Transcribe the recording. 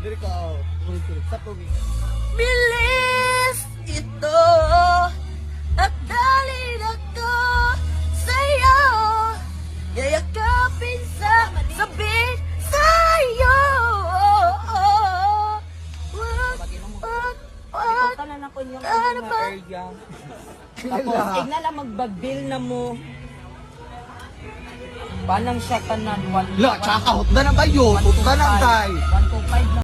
Diri ka, sa tubig. Bilis ito at dali na to sa'yo. Yayakapin sa sabit sa'yo. Ikaw ka na na ko yung mga area. Tapos, igna lang magbagbil na mo. Panang siya ka na. La, tsaka kahot na ng bayo. Tutukan ng tay. 125 na.